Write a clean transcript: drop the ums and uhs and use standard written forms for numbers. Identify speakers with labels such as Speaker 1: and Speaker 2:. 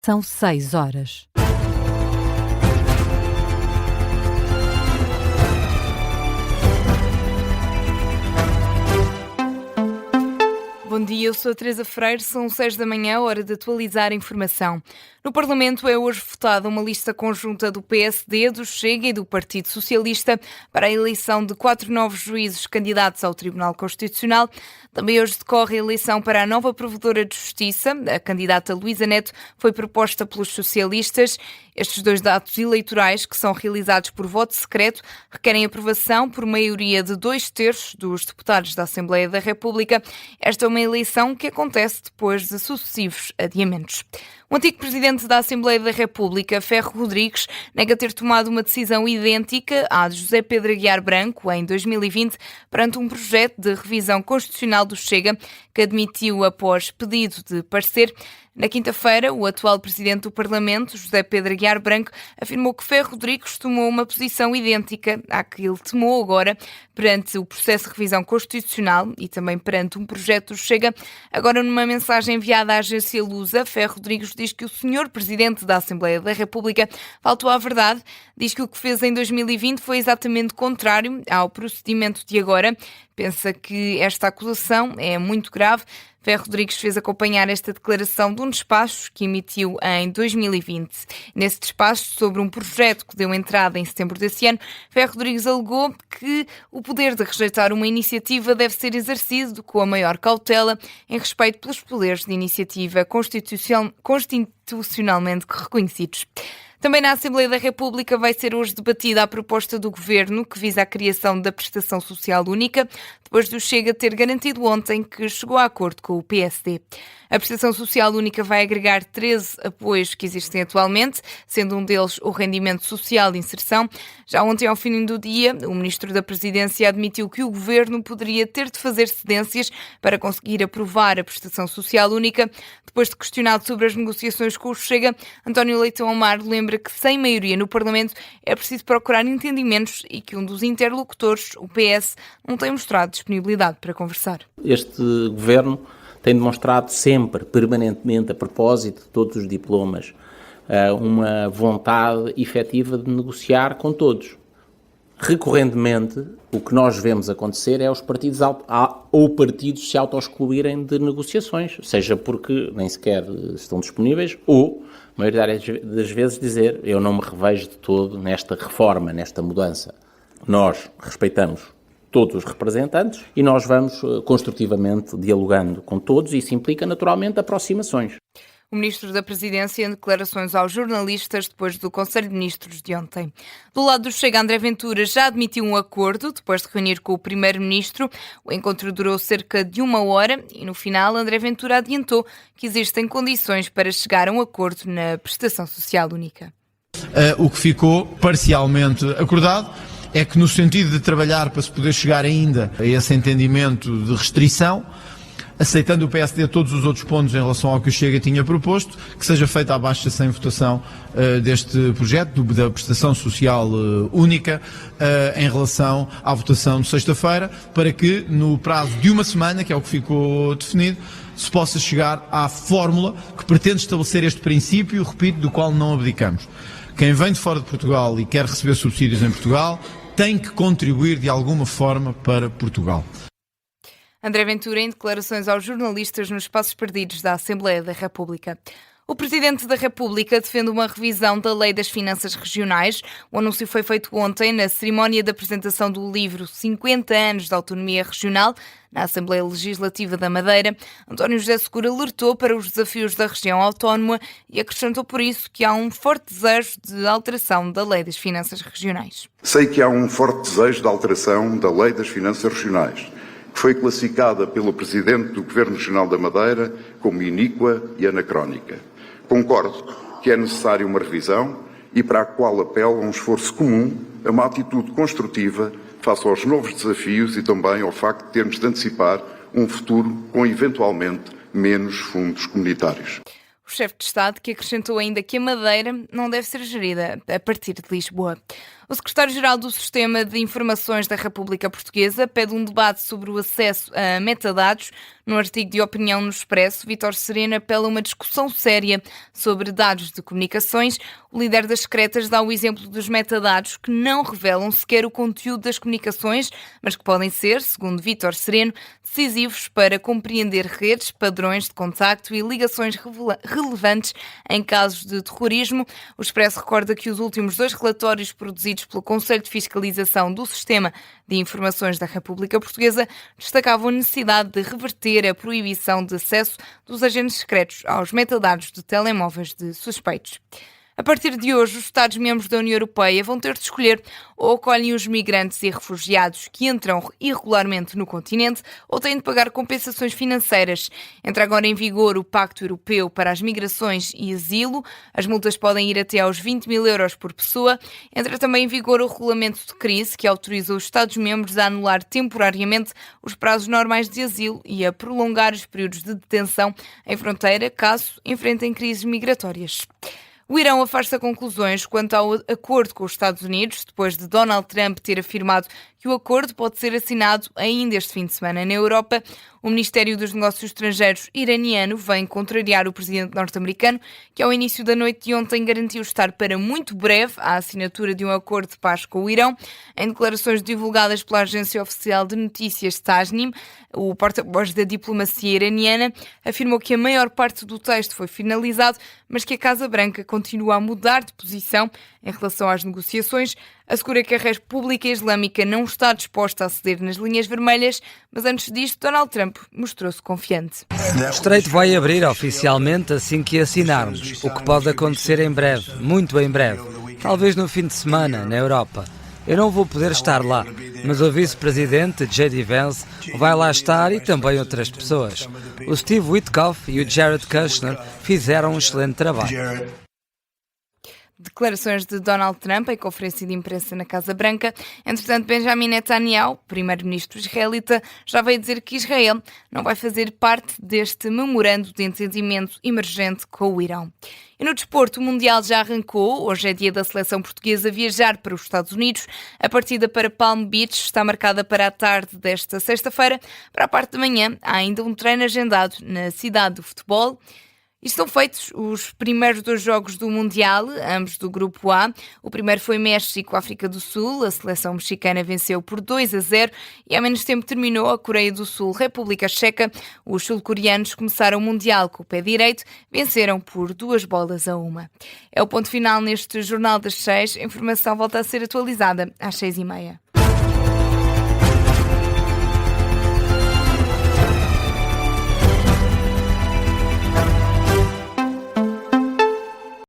Speaker 1: São 6 horas.
Speaker 2: Bom dia, eu sou a Teresa Freire, são 6 da manhã, hora de atualizar a informação. No Parlamento é hoje votada uma lista conjunta do PSD, do Chega e do Partido Socialista para a eleição de 4 novos juízes candidatos ao Tribunal Constitucional. Também hoje decorre a eleição para a nova Provedora de Justiça. A candidata Luísa Neto foi proposta pelos socialistas. Estes 2 atos eleitorais, que são realizados por voto secreto, requerem aprovação por maioria de 2/3 dos deputados da Assembleia da República. Esta é uma eleição que acontece depois de sucessivos adiamentos. O antigo presidente da Assembleia da República, Ferro Rodrigues, nega ter tomado uma decisão idêntica à de José Pedro Aguiar Branco em 2020 perante um projeto de revisão constitucional do Chega que admitiu após pedido de parecer. Na quinta-feira, o atual presidente do Parlamento, José Pedro Aguiar Branco, afirmou que Ferro Rodrigues tomou uma posição idêntica à que ele tomou agora perante o processo de revisão constitucional e também perante um projeto do Chega. Agora, numa mensagem enviada à agência Lusa, Ferro Rodrigues diz que o senhor presidente da Assembleia da República faltou à verdade, diz que o que fez em 2020 foi exatamente contrário ao procedimento de agora. Pensa que esta acusação é muito grave. Ferro Rodrigues fez acompanhar esta declaração de um despacho que emitiu em 2020. Nesse despacho, sobre um projeto que deu entrada em setembro desse ano, Ferro Rodrigues alegou que o poder de rejeitar uma iniciativa deve ser exercido com a maior cautela em respeito pelos poderes de iniciativa constitucionalmente reconhecidos. Também na Assembleia da República vai ser hoje debatida a proposta do Governo que visa a criação da Prestação Social Única, depois do Chega ter garantido ontem que chegou a acordo com o PSD. A Prestação Social Única vai agregar 13 apoios que existem atualmente, sendo um deles o rendimento social de inserção. Já ontem, ao fim do dia, o Ministro da Presidência admitiu que o Governo poderia ter de fazer cedências para conseguir aprovar a Prestação Social Única. Depois de questionado sobre as negociações com o Chega, António Leitão Amaro lembra que sem maioria no Parlamento é preciso procurar entendimentos e que um dos interlocutores, o PS, não tem mostrado disponibilidade para conversar.
Speaker 3: Este Governo tem demonstrado sempre, permanentemente, a propósito de todos os diplomas, uma vontade efetiva de negociar com todos. Recorrentemente, o que nós vemos acontecer é os partidos partidos se auto-excluírem de negociações, seja porque nem sequer estão disponíveis ou, a maioria das vezes, dizer eu não me revejo de todo nesta reforma, nesta mudança. Nós respeitamos todos os representantes e nós vamos construtivamente dialogando com todos e isso implica naturalmente aproximações.
Speaker 2: O Ministro da Presidência em declarações aos jornalistas depois do Conselho de Ministros de ontem. Do lado do Chega, André Ventura já admitiu um acordo depois de reunir com o Primeiro-Ministro. O encontro durou cerca de 1 hora e no final André Ventura adiantou que existem condições para chegar a um acordo na Prestação Social Única.
Speaker 4: O que ficou parcialmente acordado é que no sentido de trabalhar para se poder chegar ainda a esse entendimento de restrição, aceitando o PSD todos os outros pontos em relação ao que o Chega tinha proposto, que seja feita a baixa-se em votação deste projeto, da Prestação Social Única, em relação à votação de sexta-feira, para que no prazo de 1 semana, que é o que ficou definido, se possa chegar à fórmula que pretende estabelecer este princípio, repito, do qual não abdicamos. Quem vem de fora de Portugal e quer receber subsídios em Portugal tem que contribuir de alguma forma para Portugal.
Speaker 2: André Ventura em declarações aos jornalistas nos espaços perdidos da Assembleia da República. O Presidente da República defende uma revisão da Lei das Finanças Regionais. O anúncio foi feito ontem na cerimónia de apresentação do livro 50 anos de autonomia regional na Assembleia Legislativa da Madeira. António José Seguro alertou para os desafios da região autónoma e acrescentou por isso que há um forte desejo de alteração da Lei das Finanças Regionais.
Speaker 5: Sei que há um forte desejo de alteração da Lei das Finanças Regionais, que foi classificada pelo Presidente do Governo Regional da Madeira como iníqua e anacrónica. Concordo que é necessária uma revisão e para a qual apelo a um esforço comum, a uma atitude construtiva face aos novos desafios e também ao facto de termos de antecipar um futuro com eventualmente menos fundos comunitários.
Speaker 2: O chefe de Estado que acrescentou ainda que a Madeira não deve ser gerida a partir de Lisboa. O secretário-geral do Sistema de Informações da República Portuguesa pede um debate sobre o acesso a metadados. No artigo de opinião no Expresso, Vítor Sereno apela a uma discussão séria sobre dados de comunicações. O líder das secretas dá o exemplo dos metadados que não revelam sequer o conteúdo das comunicações, mas que podem ser, segundo Vítor Sereno, decisivos para compreender redes, padrões de contacto e ligações relevantes em casos de terrorismo. O Expresso recorda que os últimos 2 relatórios produzidos pelo Conselho de Fiscalização do Sistema de Informações da República Portuguesa destacavam a necessidade de reverter a proibição de acesso dos agentes secretos aos metadados de telemóveis de suspeitos. A partir de hoje, os Estados-membros da União Europeia vão ter de escolher ou acolhem os migrantes e refugiados que entram irregularmente no continente ou têm de pagar compensações financeiras. Entra agora em vigor o Pacto Europeu para as Migrações e Asilo. As multas podem ir até aos 20 mil euros por pessoa. Entra também em vigor o Regulamento de Crise, que autoriza os Estados-membros a anular temporariamente os prazos normais de asilo e a prolongar os períodos de detenção em fronteira, caso enfrentem crises migratórias. O Irão afasta conclusões quanto ao acordo com os Estados Unidos, depois de Donald Trump ter afirmado que o acordo pode ser assinado ainda este fim de semana. Na Europa, o Ministério dos Negócios Estrangeiros iraniano vem contrariar o presidente norte-americano, que ao início da noite de ontem garantiu estar para muito breve a assinatura de um acordo de paz com o Irão. Em declarações divulgadas pela agência oficial de notícias Tasnim, o porta-voz da diplomacia iraniana afirmou que a maior parte do texto foi finalizado, mas que a Casa Branca continua a mudar de posição em relação às negociações. Assegura que a República Islâmica não está disposta a ceder nas linhas vermelhas, mas antes disto, Donald Trump mostrou-se confiante.
Speaker 1: O Estreito vai abrir oficialmente assim que assinarmos, o que pode acontecer em breve, muito em breve, talvez no fim de semana, na Europa. Eu não vou poder estar lá, mas o vice-presidente J.D. Vance vai lá estar e também outras pessoas. O Steve Witkoff e o Jared Kushner fizeram um excelente trabalho.
Speaker 2: Declarações de Donald Trump em conferência de imprensa na Casa Branca. Entretanto, Benjamin Netanyahu, primeiro-ministro israelita, já veio dizer que Israel não vai fazer parte deste memorando de entendimento emergente com o Irão. E no desporto, o Mundial já arrancou. Hoje é dia da seleção portuguesa viajar para os Estados Unidos. A partida para Palm Beach está marcada para a tarde desta sexta-feira. Para a parte da manhã, há ainda um treino agendado na cidade do futebol. E estão feitos os primeiros 2 jogos do Mundial, ambos do Grupo A. O primeiro foi México-África do Sul. A seleção mexicana venceu por 2-0 e há menos tempo terminou a Coreia do Sul-República Checa. Os sul-coreanos começaram o Mundial com o pé direito, venceram por 2-1. É o ponto final neste Jornal das 6. A informação volta a ser atualizada às 6h30.